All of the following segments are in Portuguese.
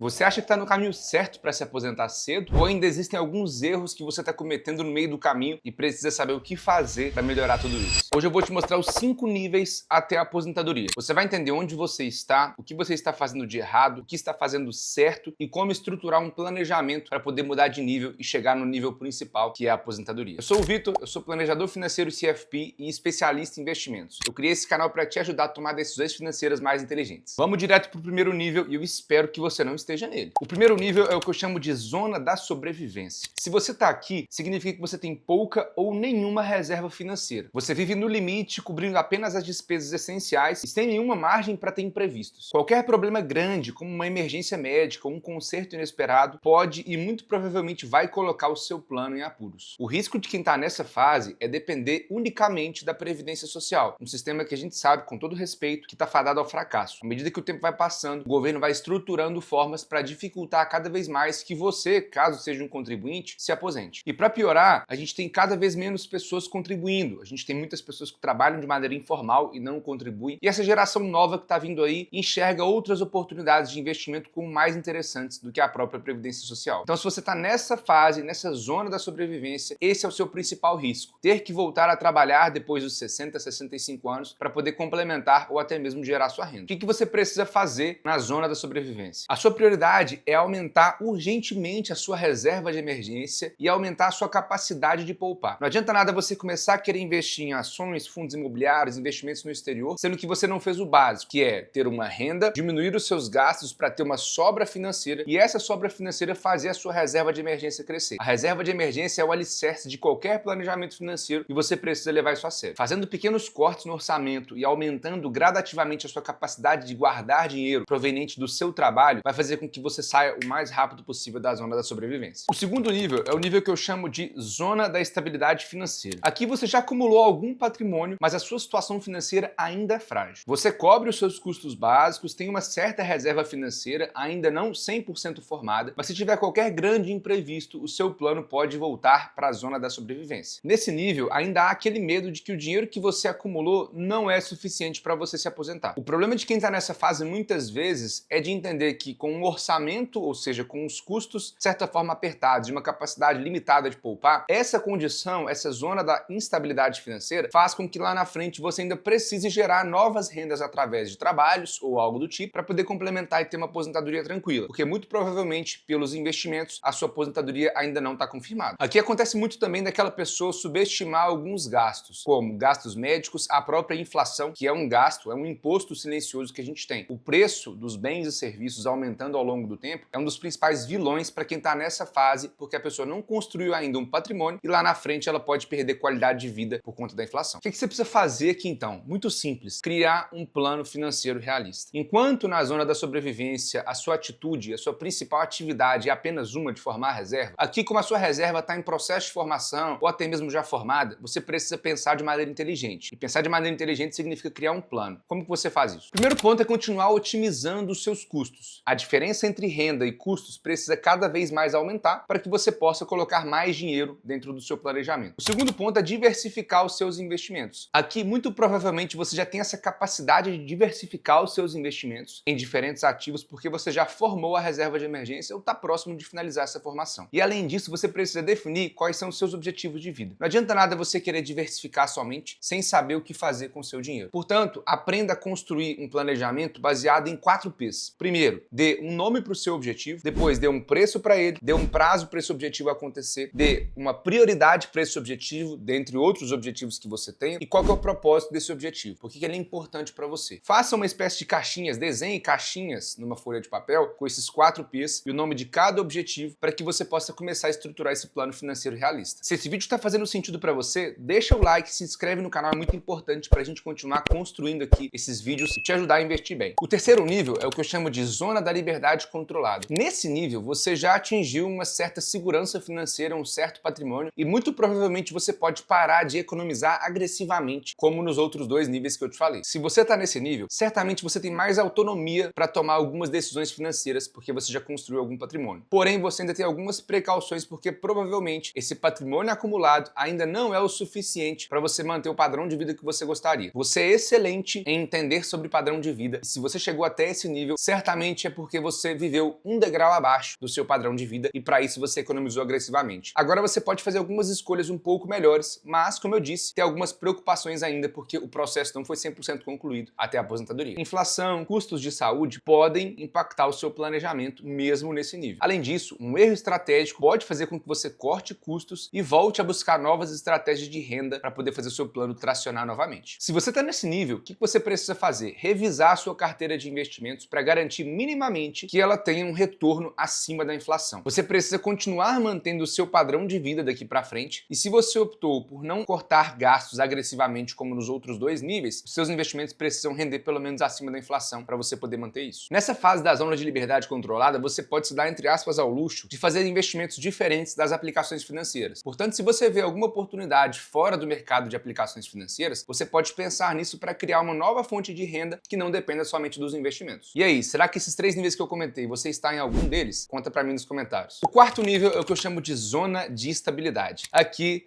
Você acha que está no caminho certo para se aposentar cedo? Ou ainda existem alguns erros que você está cometendo no meio do caminho e precisa saber o que fazer para melhorar tudo isso? Hoje eu vou te mostrar os 5 níveis até a aposentadoria. Você vai entender onde você está, o que você está fazendo de errado, o que está fazendo certo e como estruturar um planejamento para poder mudar de nível e chegar no nível principal, que é a aposentadoria. Eu sou o Vitor, eu sou planejador financeiro CFP e especialista em investimentos. Eu criei esse canal para te ajudar a tomar decisões financeiras mais inteligentes. Vamos direto para o primeiro nível e eu espero que você não esteja nele. O primeiro nível é o que eu chamo de zona da sobrevivência. Se você está aqui, significa que você tem pouca ou nenhuma reserva financeira. Você vive no limite, cobrindo apenas as despesas essenciais e sem nenhuma margem para ter imprevistos. Qualquer problema grande, como uma emergência médica ou um conserto inesperado, pode e muito provavelmente vai colocar o seu plano em apuros. O risco de quem está nessa fase é depender unicamente da Previdência Social, um sistema que a gente sabe, com todo respeito, que está fadado ao fracasso. À medida que o tempo vai passando, o governo vai estruturando formas para dificultar cada vez mais que você, caso seja um contribuinte, se aposente. E para piorar, a gente tem cada vez menos pessoas contribuindo. A gente tem muitas pessoas que trabalham de maneira informal e não contribuem. E essa geração nova que está vindo aí enxerga outras oportunidades de investimento como mais interessantes do que a própria Previdência Social. Então, se você está nessa fase, nessa zona da sobrevivência, esse é o seu principal risco. Ter que voltar a trabalhar depois dos 60, 65 anos para poder complementar ou até mesmo gerar sua renda. O que você precisa fazer na zona da sobrevivência? A sua prioridade é aumentar urgentemente a sua reserva de emergência e aumentar a sua capacidade de poupar. Não adianta nada você começar a querer investir em ações, fundos imobiliários, investimentos no exterior, sendo que você não fez o básico, que é ter uma renda, diminuir os seus gastos para ter uma sobra financeira e essa sobra financeira fazer a sua reserva de emergência crescer. A reserva de emergência é o alicerce de qualquer planejamento financeiro e você precisa levar isso a sério. Fazendo pequenos cortes no orçamento e aumentando gradativamente a sua capacidade de guardar dinheiro proveniente do seu trabalho vai fazer com que você saia o mais rápido possível da zona da sobrevivência. O segundo nível é o nível que eu chamo de zona da estabilidade financeira. Aqui você já acumulou algum patrimônio, mas a sua situação financeira ainda é frágil. Você cobre os seus custos básicos, tem uma certa reserva financeira, ainda não 100% formada, mas se tiver qualquer grande imprevisto, o seu plano pode voltar para a zona da sobrevivência. Nesse nível, ainda há aquele medo de que o dinheiro que você acumulou não é suficiente para você se aposentar. O problema de quem está nessa fase muitas vezes é de entender que com um orçamento, ou seja, com os custos de certa forma apertados e uma capacidade limitada de poupar, essa condição, essa zona da instabilidade financeira faz com que lá na frente você ainda precise gerar novas rendas através de trabalhos ou algo do tipo para poder complementar e ter uma aposentadoria tranquila, porque muito provavelmente pelos investimentos a sua aposentadoria ainda não está confirmada. Aqui acontece muito também daquela pessoa subestimar alguns gastos, como gastos médicos, a própria inflação, que é um gasto, é um imposto silencioso que a gente tem. O preço dos bens e serviços aumentando ao longo do tempo é um dos principais vilões para quem está nessa fase, porque a pessoa não construiu ainda um patrimônio e lá na frente ela pode perder qualidade de vida por conta da inflação. O que você precisa fazer aqui então? Muito simples, criar um plano financeiro realista. Enquanto na zona da sobrevivência a sua atitude, a sua principal atividade é apenas uma de formar reserva, aqui como a sua reserva está em processo de formação ou até mesmo já formada, você precisa pensar de maneira inteligente. E pensar de maneira inteligente significa criar um plano. Como que você faz isso? O primeiro ponto é continuar otimizando os seus custos. A diferença entre renda e custos precisa cada vez mais aumentar para que você possa colocar mais dinheiro dentro do seu planejamento. O segundo ponto é diversificar os seus investimentos. Aqui, muito provavelmente, você já tem essa capacidade de diversificar os seus investimentos em diferentes ativos porque você já formou a reserva de emergência ou está próximo de finalizar essa formação. E além disso, você precisa definir quais são os seus objetivos de vida. Não adianta nada você querer diversificar somente sem saber o que fazer com o seu dinheiro. Portanto, aprenda a construir um planejamento baseado em 4 P's. Primeiro, dê um nome para o seu objetivo, depois dê um preço para ele, dê um prazo para esse objetivo acontecer, dê uma prioridade para esse objetivo, dentre outros objetivos que você tem, e qual que é o propósito desse objetivo, por que ele é importante para você. Faça uma espécie de caixinhas, desenhe caixinhas numa folha de papel com esses 4 P's e o nome de cada objetivo para que você possa começar a estruturar esse plano financeiro realista. Se esse vídeo está fazendo sentido para você, deixa o like, se inscreve no canal, é muito importante para a gente continuar construindo aqui esses vídeos e te ajudar a investir bem. O terceiro nível é o que eu chamo de zona da liberdade controlada. Nesse nível, você já atingiu uma certa segurança financeira, um certo patrimônio e muito provavelmente você pode parar de economizar a agressivamente como nos outros dois níveis que eu te falei. Se você está nesse nível, certamente você tem mais autonomia para tomar algumas decisões financeiras porque você já construiu algum patrimônio. Porém, você ainda tem algumas precauções porque provavelmente esse patrimônio acumulado ainda não é o suficiente para você manter o padrão de vida que você gostaria. Você é excelente em entender sobre padrão de vida e se você chegou até esse nível, certamente é porque você viveu um degrau abaixo do seu padrão de vida e para isso você economizou agressivamente. Agora você pode fazer algumas escolhas um pouco melhores, mas como eu disse, tem algumas preocupações ainda porque o processo não foi 100% concluído até a aposentadoria. Inflação, custos de saúde podem impactar o seu planejamento mesmo nesse nível. Além disso, um erro estratégico pode fazer com que você corte custos e volte a buscar novas estratégias de renda para poder fazer o seu plano tracionar novamente. Se você está nesse nível, o que você precisa fazer? Revisar a sua carteira de investimentos para garantir minimamente que ela tenha um retorno acima da inflação. Você precisa continuar mantendo o seu padrão de vida daqui para frente e se você optou por não cortar gastos agressivamente como nos outros dois níveis, os seus investimentos precisam render pelo menos acima da inflação para você poder manter isso. Nessa fase da zona de liberdade controlada, você pode se dar, entre aspas, ao luxo de fazer investimentos diferentes das aplicações financeiras. Portanto, se você vê alguma oportunidade fora do mercado de aplicações financeiras, você pode pensar nisso para criar uma nova fonte de renda que não dependa somente dos investimentos. E aí, será que esses três níveis que eu comentei, você está em algum deles? Conta para mim nos comentários. O quarto nível é o que eu chamo de zona de estabilidade. Aqui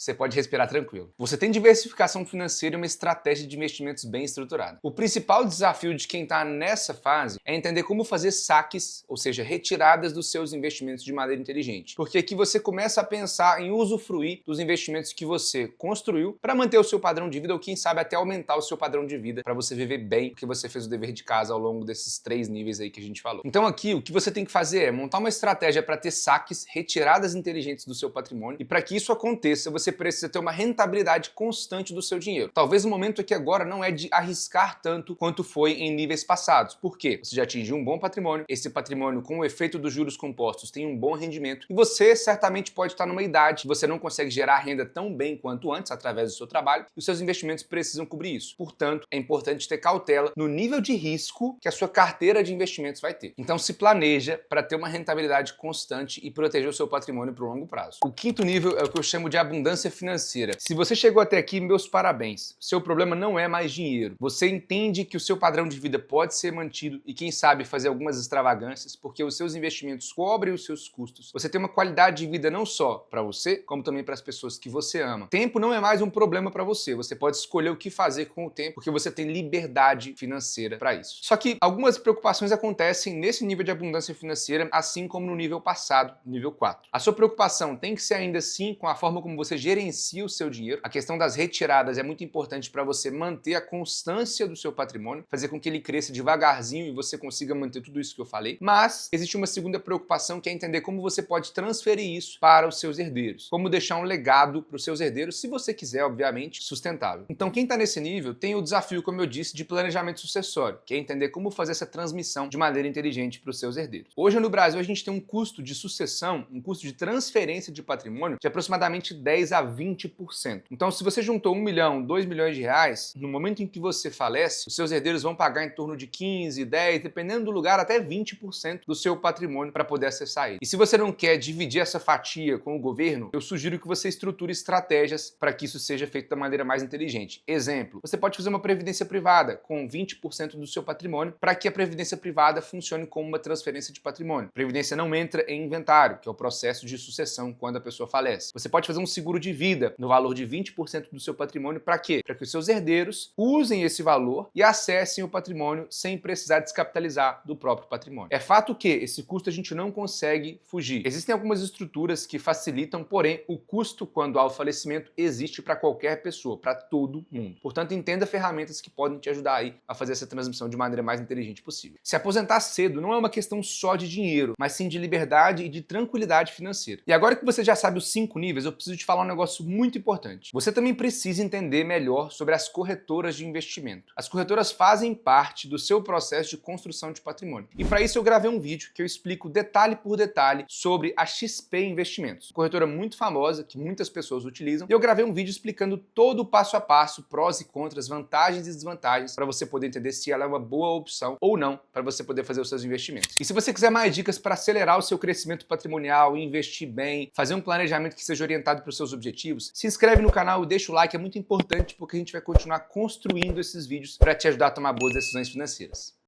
você pode respirar tranquilo. Você tem diversificação financeira e uma estratégia de investimentos bem estruturada. O principal desafio de quem está nessa fase é entender como fazer saques, ou seja, retiradas dos seus investimentos de maneira inteligente. Porque aqui você começa a pensar em usufruir dos investimentos que você construiu para manter o seu padrão de vida ou quem sabe até aumentar o seu padrão de vida para você viver bem porque você fez o dever de casa ao longo desses três níveis aí que a gente falou. Então aqui o que você tem que fazer é montar uma estratégia para ter saques, retiradas inteligentes do seu patrimônio e para que isso aconteça você precisa ter uma rentabilidade constante do seu dinheiro. Talvez o momento aqui agora não é de arriscar tanto quanto foi em níveis passados. Por quê? Você já atingiu um bom patrimônio, esse patrimônio com o efeito dos juros compostos tem um bom rendimento e você certamente pode estar numa idade que você não consegue gerar renda tão bem quanto antes através do seu trabalho e os seus investimentos precisam cobrir isso. Portanto, é importante ter cautela no nível de risco que a sua carteira de investimentos vai ter. Então se planeja para ter uma rentabilidade constante e proteger o seu patrimônio para o longo prazo. O quinto nível é o que eu chamo de abundância financeira. Se você chegou até aqui, meus parabéns. Seu problema não é mais dinheiro. Você entende que o seu padrão de vida pode ser mantido e quem sabe fazer algumas extravagâncias porque os seus investimentos cobrem os seus custos. Você tem uma qualidade de vida não só para você, como também para as pessoas que você ama. Tempo não é mais um problema para você. Você pode escolher o que fazer com o tempo porque você tem liberdade financeira para isso. Só que algumas preocupações acontecem nesse nível de abundância financeira, assim como no nível passado, nível 4. A sua preocupação tem que ser ainda assim com a forma como você gerencia o seu dinheiro. A questão das retiradas é muito importante para você manter a constância do seu patrimônio, fazer com que ele cresça devagarzinho e você consiga manter tudo isso que eu falei. Mas existe uma segunda preocupação que é entender como você pode transferir isso para os seus herdeiros. Como deixar um legado para os seus herdeiros, se você quiser, obviamente, sustentável. Então quem está nesse nível tem o desafio, como eu disse, de planejamento sucessório, que é entender como fazer essa transmissão de maneira inteligente para os seus herdeiros. Hoje no Brasil a gente tem um custo de sucessão, um custo de transferência de patrimônio de aproximadamente 10 a 20%. Então, se você juntou 1 milhão, 2 milhões de reais, no momento em que você falece, os seus herdeiros vão pagar em torno de 15, 10, dependendo do lugar, até 20% do seu patrimônio para poder acessar ele. E se você não quer dividir essa fatia com o governo, eu sugiro que você estruture estratégias para que isso seja feito da maneira mais inteligente. Exemplo, você pode fazer uma previdência privada com 20% do seu patrimônio para que a previdência privada funcione como uma transferência de patrimônio. Previdência não entra em inventário, que é o processo de sucessão quando a pessoa falece. Você pode fazer um seguro de vida no valor de 20% do seu patrimônio. Para quê? Para que os seus herdeiros usem esse valor e acessem o patrimônio sem precisar descapitalizar do próprio patrimônio. É fato que esse custo a gente não consegue fugir. Existem algumas estruturas que facilitam, porém, o custo quando há o falecimento existe para qualquer pessoa, para todo mundo. Portanto, entenda ferramentas que podem te ajudar aí a fazer essa transmissão de maneira mais inteligente possível. Se aposentar cedo não é uma questão só de dinheiro, mas sim de liberdade e de tranquilidade financeira. E agora que você já sabe os 5 níveis, eu preciso te falar um negócio muito importante. Você também precisa entender melhor sobre as corretoras de investimento. As corretoras fazem parte do seu processo de construção de patrimônio. E para isso eu gravei um vídeo que eu explico detalhe por detalhe sobre a XP Investimentos, corretora muito famosa que muitas pessoas utilizam. E eu gravei um vídeo explicando todo o passo a passo, prós e contras, vantagens e desvantagens para você poder entender se ela é uma boa opção ou não para você poder fazer os seus investimentos. E se você quiser mais dicas para acelerar o seu crescimento patrimonial, investir bem, fazer um planejamento que seja orientado para os seus objetivos objetivos, se inscreve no canal e deixa o like, é muito importante porque a gente vai continuar construindo esses vídeos para te ajudar a tomar boas decisões financeiras.